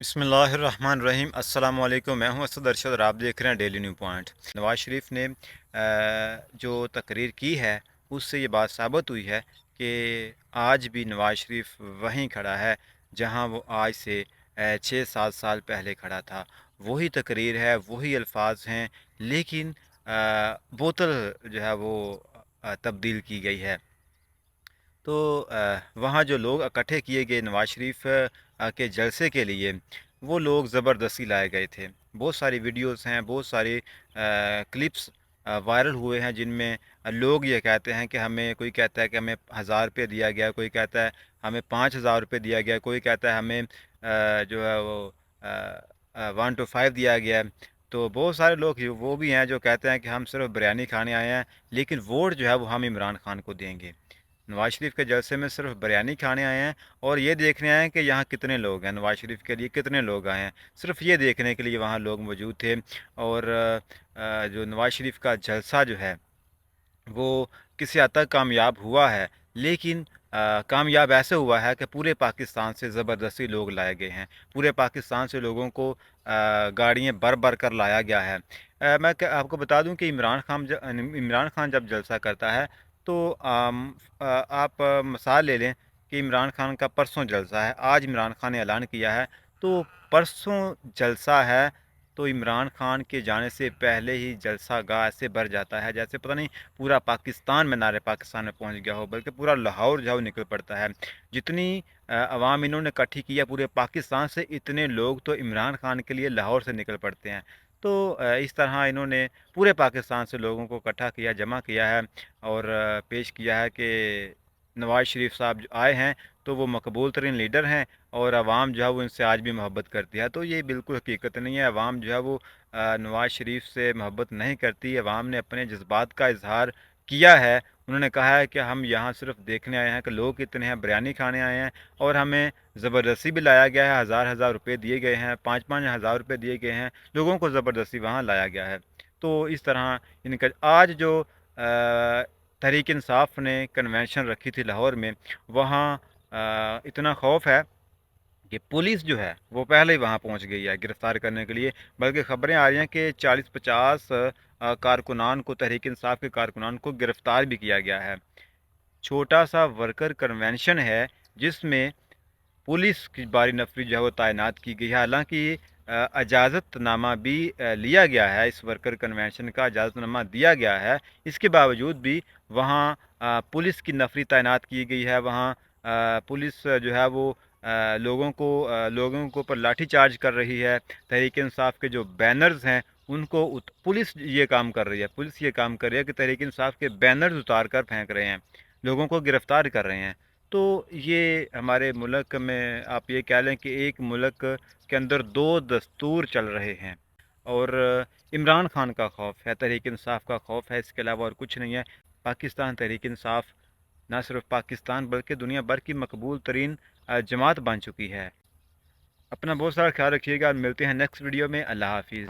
बिस्मिल्लाहिर्रहमानिर्रहीम। अस्सलाम वालेकुम। मैं हूं असद अरशद और आप देख रहे हैं daily new point. Nawaz Sharif ने जो तकरीर की है उससे ये बात साबित हुई है कि आज भी नवाज़ शरीफ वहीं खड़ा है जहां वो आज से 6-7 साल पहले खड़ा था। वही तकरीर है, वही अल्फाज हैं, लेकिन बोतल जो है वो तब्दील की गई है। तो वहाँ जो लोग इकट्ठे किए गए नवाज शरीफ के जलसे के लिए, वो लोग ज़बरदस्ती लाए गए थे। बहुत सारी वीडियोस हैं, बहुत सारे क्लिप्स वायरल हुए हैं जिनमें लोग ये कहते हैं कि हमें, कोई कहता है कि हमें 1000 रुपये दिया गया, कोई कहता है हमें 5000 रुपये दिया गया, कोई कहता है हमें जो है वो 1 to 5 दिया गया है। तो बहुत सारे लोग वो भी हैं जो कहते हैं कि हम सिर्फ बिरयानी खाने आए हैं, लेकिन वोट जो है वो हम इमरान खान को देंगे। नवाज शरीफ के जलसे में सिर्फ बिरयानी खाने आए हैं और ये देखने आए हैं कि यहाँ कितने लोग हैं, नवाज शरीफ के लिए कितने लोग आए हैं, सिर्फ ये देखने के लिए वहाँ लोग मौजूद थे। और जो नवाज शरीफ का जलसा जो है वो किसी हद तक कामयाब हुआ है, लेकिन कामयाब ऐसे हुआ है कि पूरे पाकिस्तान से ज़बरदस्ती लोग लाए गए हैं। पूरे पाकिस्तान से लोगों को गाड़ियाँ भर भर कर लाया गया है। आपको बता दूं कि इमरान खान जब जलसा करता है तो आप मिसाल ले लें कि इमरान खान का परसों जलसा है, आज इमरान खान ने ऐलान किया है, तो परसों जलसा है तो इमरान खान के जाने से पहले ही जलसा गाह ऐसे भर जाता है जैसे पता नहीं पूरा पाकिस्तान में नारे पाकिस्तान में पहुंच गया हो, बल्कि पूरा लाहौर जो है वो निकल पड़ता है। जितनी अवाम इन्होंने इकट्ठी की है पूरे पाकिस्तान से, इतने लोग तो इमरान खान के लिए लाहौर से निकल पड़ते हैं। तो इस तरह इन्होंने पूरे पाकिस्तान से लोगों को इकट्ठा किया, जमा किया है और पेश किया है कि नवाज़ शरीफ साहब जो आए हैं तो वो मकबूल तरीन लीडर हैं और आवाम जो है वो इनसे आज भी मोहब्बत करती है। तो ये बिल्कुल हकीकत नहीं है। आवाम जो है वो नवाज़ शरीफ से मोहब्बत नहीं करती। आवाम ने अपने जज्बात का इजहार किया है। उन्होंने कहा है कि हम यहाँ सिर्फ देखने आए हैं कि लोग कितने हैं, बिरयानी खाने आए हैं और हमें ज़बरदस्ती भी लाया गया है। हज़ार हज़ार रुपये दिए गए हैं, 5-5 हज़ार रुपये दिए गए हैं, लोगों को ज़बरदस्ती वहाँ लाया गया है। तो इस तरह इनका आज जो तहरीक इंसाफ ने कन्वेंशन रखी थी लाहौर में, वहाँ इतना खौफ है कि पुलिस जो है वो पहले ही वहाँ पहुँच गई है गिरफ़्तार करने के लिए। बल्कि ख़बरें आ रही हैं कि 40-50 कारकुनान को, तहरीक इंसाफ के कारकुनान को गिरफ़्तार भी किया गया है। छोटा सा वर्कर कन्वेंशन है जिसमें पुलिस की बारी नफरी जो है वो तैनात की गई है। हालांकि इजाज़तनामा भी लिया गया है, इस वर्कर कन्वेंशन का इजाज़तनामा दिया गया है, इसके बावजूद भी वहाँ पुलिस की नफरी तैनात की गई है। वहाँ पुलिस जो है वो लोगों को पर लाठी चार्ज कर रही है। तहरीक इंसाफ के जो बैनर्स हैं उनको पुलिस ये काम कर रही है, पुलिस ये काम कर रही है कि तहरीक इंसाफ के बैनर्स उतार कर फेंक रहे हैं, लोगों को गिरफ़्तार कर रहे हैं। तो ये हमारे मुल्क में आप ये कह लें कि एक मुल्क के अंदर दो दस्तूर चल रहे हैं और इमरान खान का खौफ है, तहरीक इंसाफ का खौफ है, इसके अलावा और कुछ नहीं है। पाकिस्तान तहरीक इंसाफ ना सिर्फ पाकिस्तान बल्कि दुनिया भर की मकबूल तरीन जमात बन चुकी है। अपना बहुत सारा ख्याल रखिएगा, मिलते हैं नेक्स्ट वीडियो में। अल्लाह हाफिज़।